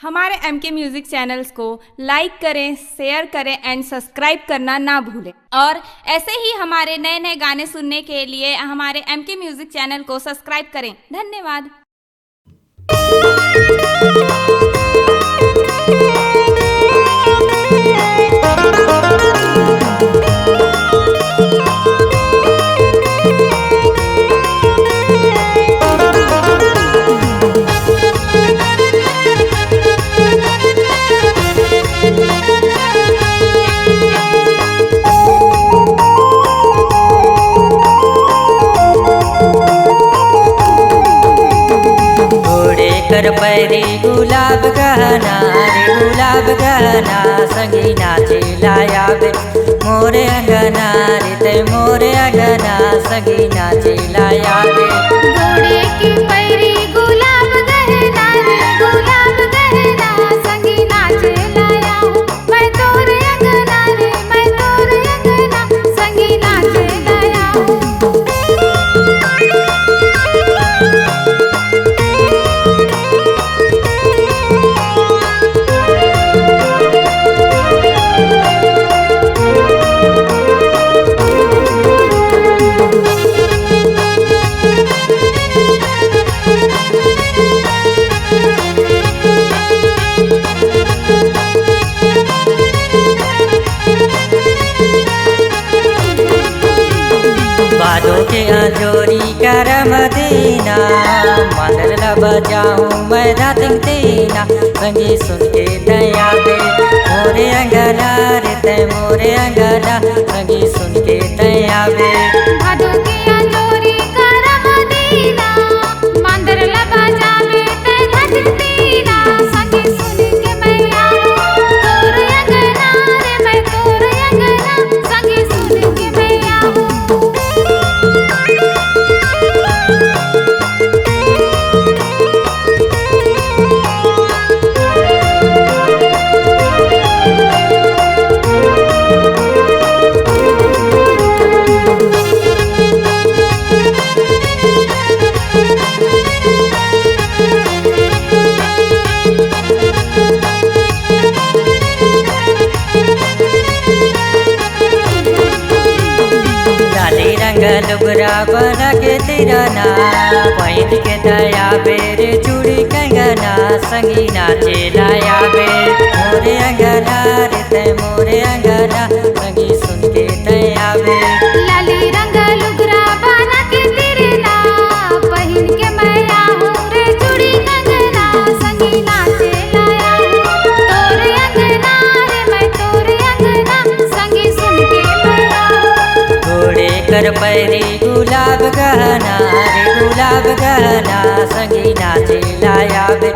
हमारे MK music channels को लाइक करें, शेयर करें एंड सब्सक्राइब करना ना भूलें। और ऐसे ही हमारे नए नए गाने सुनने के लिए हमारे MK म्यूजिक चैनल को सब्सक्राइब करें। धन्यवाद। कर पैरी गुलाब गहना रे गुलाब गहना संगी नाचे लाया बे मोरे अंगना रे ते मोरे अंगना संगी नाचे लाया बे। घोड़े की पैरी गुलाब गहना रे गुलाब गहना संगी नाचे लाया मैं तोरे अंगना रे मैं तोरे अंगना संगी नाचे लाया। बादों के आजोरी करम देना मंदर ला बजाऊं मैं रातिंग देना संगी सुन के दया बे मोरे अंगना रे ते मोरे अंगना संगी सुन के दया बे। बादों के आजोरी करम देना मंदर ला बजावे ते रातिंग देना संगी सुन के मैं आऊं तोरे अंगना रे मैं तोरे अंगना संगी सुन के मैं आऊं। लुगरा बना के तिरना पैन के दया बेरे चूड़ी कंगना संगी नाचे लाया बे मोरे अंगना रे ते मोरे अंगना संगी सुन के दया बे। लाली रंग लुगरा बना के तिरना पहन के मैं आऊं रे चूड़ी कंगना संगी नाचे लाया तोरे अंगना रे मैं तोरे अंगना संगी सुन के मैं आऊं। घोड़े कर पैरी गुलाब गहना रे गुलाब गहना संगी नाचे लाया बे